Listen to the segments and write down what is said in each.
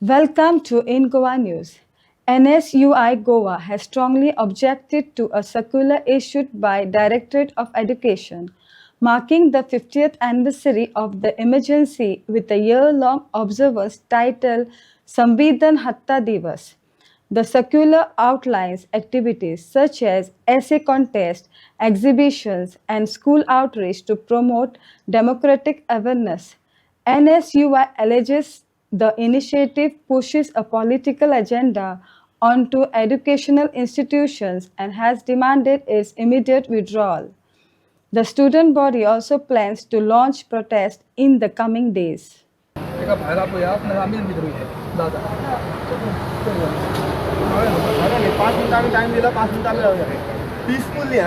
Welcome to In Goa News. NSUI Goa has strongly objected to a circular issued by Directorate of Education, marking the 50th anniversary of the emergency with a year-long observance titled Samvidhan Hatta Divas. The circular outlines activities such as essay contest, exhibitions, and school outreach to promote democratic awareness. NSUI alleges the initiative pushes a political agenda onto educational institutions and has demanded its immediate withdrawal. The student body also plans to launch protest in the coming days. 내가 발라보야 내가 밀미도록 해 나다 अरे 5 minute आम्ही time दिला 5 minute आम्ही peacefully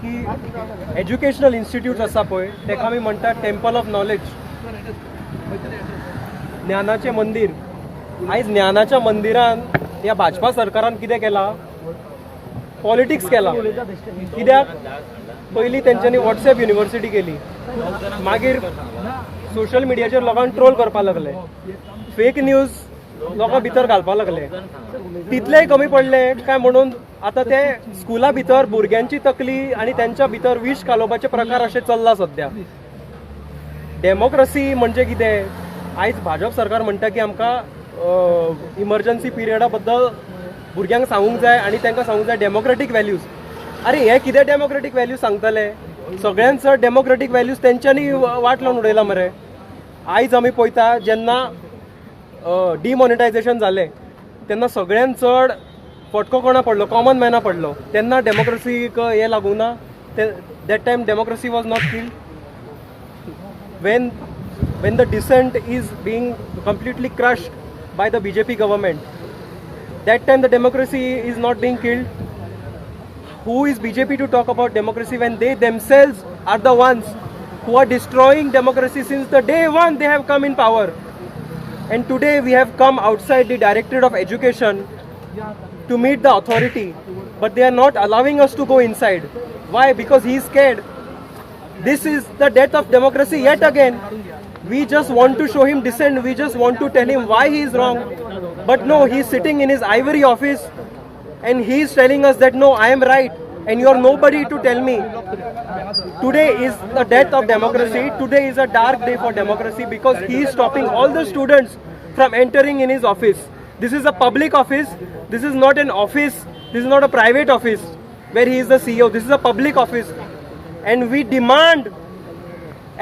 की educational institutes आसा पळय तेका आमी म्हणटात टेम्पल ऑफ नॉलेज, ज्ञानाचें मंदिर. आयज ज्ञानाच्या मंदिरान ह्या भाजपा सरकारान कितें केलां? पॉलिटिक्स केलां. कित्याक? पयलीं तेंच्यांनी व्हॉट्सॅप युनिवर्सिटी केली, मागीर सोशल मिडियाचेर लोकांक ट्रोल करपाक लागले, फेक न्यूज लोकां भितर घालपाक लागले. तितलेय कमी पडले काय म्हणून आतां ते स्कुला भितर भुरग्यांची तकली आनी तेंच्या भितर विश घालोवपाचे प्रकार अशे चल्ला सध्या. डेमोक्रेसी म्हणजे कितें? आयज भाजप सरकार म्हणटा की आमकां इमर्जन्सी पिरियडा बद्दल भुरग्यांक सांगूंक जाय आनी तांकां सांगूंक जाय डेमोक्रेटीक व्हॅल्यूज. अरे हे कितें डेमोक्रेटीक व्हॅल्यूज सांगतले? सगळ्यांत चड डेमोक्रेटीक व्हॅल्यूज तेंच्यांनी वाट लावन उडयला मरे. आयज आमी पळयता जेन्ना डिमॉनिटायझेशन जालें तेन्ना सगळ्यांत चड फटको कोणा पडलो? कॉमन मॅना पडलो. तेन्ना डेमोक्रेसीक हें लागूंक ना? That time democracy was not killed. when the dissent is being completely crushed by the BJP government, that time the democracy is not being killed. Who is BJP to talk about democracy when they themselves are the ones who are destroying democracy since the day one they have come in power? And today we have come outside the Directorate of Education to meet the authority, but they are not allowing us to go inside. Why? Because he is scared. This is the death of democracy yet again. We just want to show him dissent. We just want to tell him why he is wrong. But no, he is sitting in his ivory office and he is telling us that no, I am right and you are nobody to tell me. Today is the death of democracy. Today is a dark day for democracy because he is stopping all the students from entering in his office. This is a public office. This is not an office. This is not a private office where he is the CEO. This is a public office. And we demand,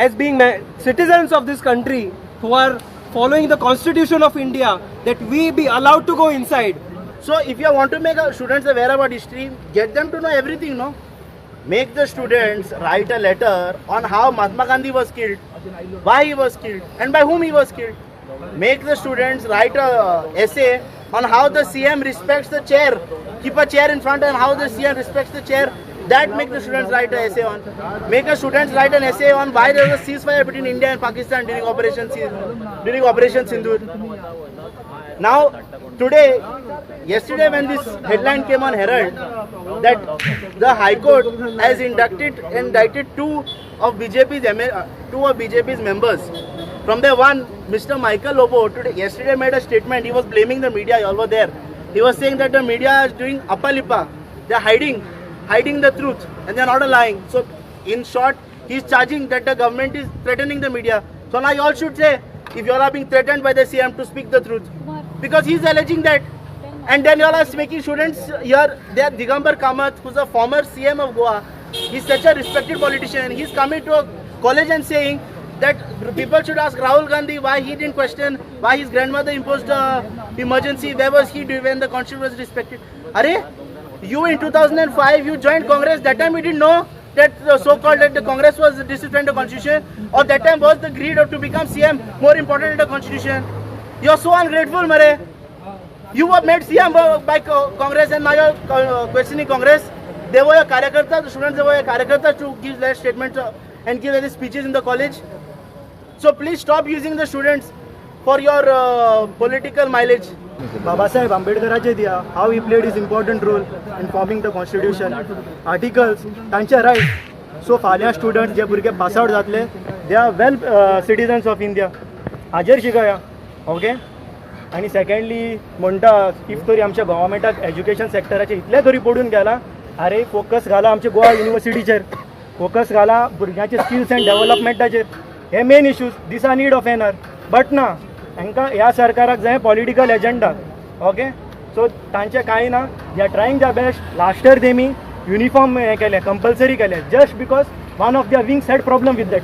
as being citizens of this country who are following the Constitution of India, that we be allowed to go inside. So if you want to make students aware about history, get them to know everything, no? Make the students write a letter on how Mahatma Gandhi was killed, why he was killed, and by whom he was killed. Make the students write a essay on how the CM respects the chair. Keep a chair in front and how the CM respects the chair. That make the students write an essay on. Make the students write an essay on why there was a ceasefire between India and Pakistan during Operation Sindoor. Now, yesterday when this headline came on Herald that the High Court has indicted two of BJP's members. From the one, Mr. Michael Lobo, yesterday made a statement. He was blaming the media. You all were there. He was saying that the media is doing apalipa. They are hiding the truth and they are not lying. So in short, he is charging that the government is threatening the media. So now you all should say, if you all are being threatened by the CM, to speak the truth, because he is alleging that. And then you all are making students here. They are Digambar Kamath, who is a former CM of Goa. He is such a respected politician. He is coming to a college and saying that people should ask Rahul Gandhi why he didn't question why his grandmother imposed emergency. Where was he when the constitution was respected? Are you in 2005 you joined Congress. That time we didn't know that the so-called that the Congress was disrespecting the constitution, or that time was the greed of to become CM more important than the constitution. You are so ungrateful, Mare. You were made CM by Congress and now you are questioning Congress. They were your karyakartas, the students they were your karyakartas to give their statements and give their speeches in the college. So please stop using the students for your political mileage. Babasaheb Ambedkaraचे दिया how he played his important role in forming the constitution, articles, तांचे right. So फाल्यां students जे भुरगे pass out जातले, they are well citizens of India. हाजेर शिकया. Okay. आनी secondly म्हणटा if तरी आमच्या गव्हर्मेंटाक एज्युकेशन सेक्टराचेर इतले तरी पडून गेला, अरे फोकस घाला आमच्या गोवा युनिवर्सिटीचेर, फोकस घाला भुरग्यांचे स्किल्स एंड डेव्हलपमेंटाचेर. हे main issues. These are need of hour. But ना, हांकां ह्या सरकाराक जाय पॉलिटिकल एजेंडा. ओके. सो तांचें कांय ना. They are trying the best. Last year तेमी युनिफॉर्म हें केलें, कंपल्सरी केलें, just because one of their wings had problem with that.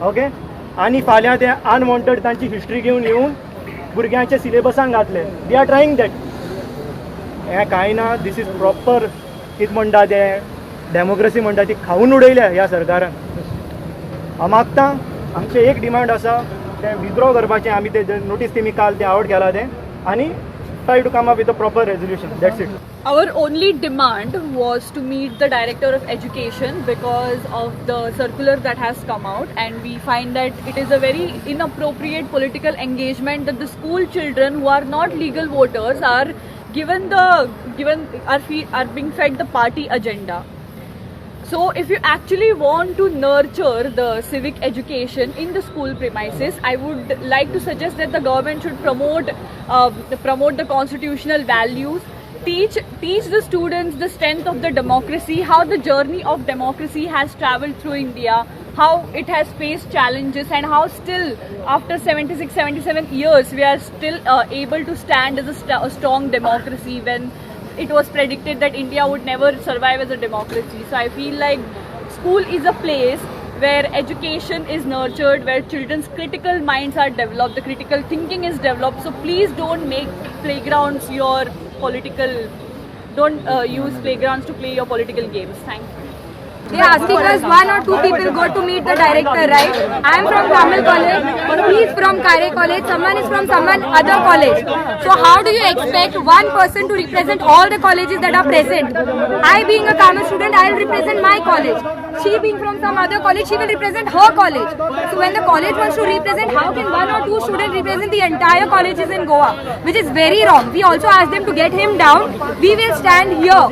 Okay. आनी फाल्यां ते अनवॉन्टेड तांची हिस्ट्री घेवन येवन भुरग्यांच्या सिलेबसांक घातले. They are trying that. हें कांय ना. दीस इज प्रॉपर कितें म्हणटा ते डेमोक्रेसी म्हणटा ती खावन उडयल्या ह्या सरकारान. हांव मागतां, आमचें एक डिमांड आसा तें विथड्रॉ करपाचें. आमी ते नोटीस तेमी काल तें आउट केला तें, आनी try to come up with a proper resolution. That's it. Our only demand was to meet the Director of Education because of the circular that has come out, and we find that it is a very inappropriate political engagement that the school children who are not legal voters are are being fed the party agenda. So if you actually want to nurture the civic education in the school premises, I would like to suggest that the government should promote the constitutional values, teach the students the strength of the democracy, how the journey of democracy has traveled through India, how it has faced challenges, and how still after 76-77 years we are still able to stand as a strong democracy when it was predicted that India would never survive as a democracy. So I feel like school is a place where education is nurtured, where children's critical minds are developed, the critical thinking is developed. So please don't make playgrounds your political, don't use playgrounds to play your political games. Thank you. They are asking us one or two people go to meet the director, right? I am from Tamil College, he is from Kare College, someone is from someone other college. So how do you expect one person to represent all the colleges that are present? I being a commerce student, I will represent my college. She being from some other college, she will represent her college. So when the college wants to represent, how can one or two students represent the entire colleges in Goa? Which is very wrong. We also asked them to get him down. We will stand here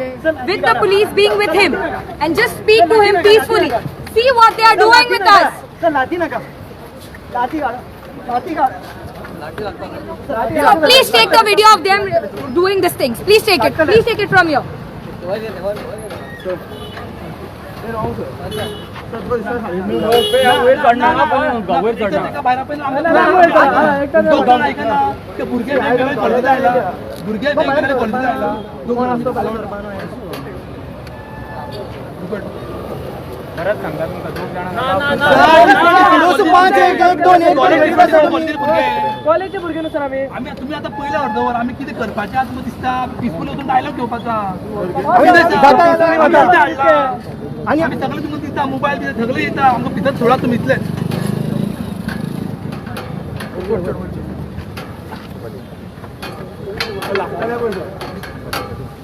with the police being with him and just speak to him peacefully. See what they are doing with us. Sir, लाठी नका. लाठी काढा. लाठी काढा. So please take the video of them doing these things. Please take it. Please take it from here. घरात सांगा तुमका 2 कॉलेजचे भुरगे न्हू सर आमी. तुम्ही आता पहिल्या अर्धवर आम्ही किती करपाचे आज दिसता पिसफुल वचून डायलॉग घेवपाचा. आणि आम्ही सगळे तुमकां दिसता मोबायल बी सगळे येता आमकां भितर सोडा तुमी इतलेच.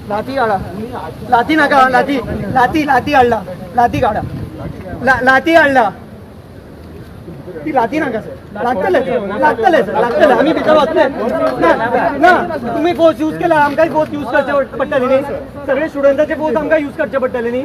लाठी काढा. लाठी नका. लाठी लाठी लाठी हाडला. लाठी काढा. लाठी हाडला. ती लाठी नका सर. लागतले सर. लागतले. आम्ही भितर वचले ना. तुम्ही फोर्स यूज केला. आमकां फोर्स यूज करचे पडटले न्ही. सगळे स्टुडंटाचे फोर्स आमकां यूज करचे पडटले न्ही.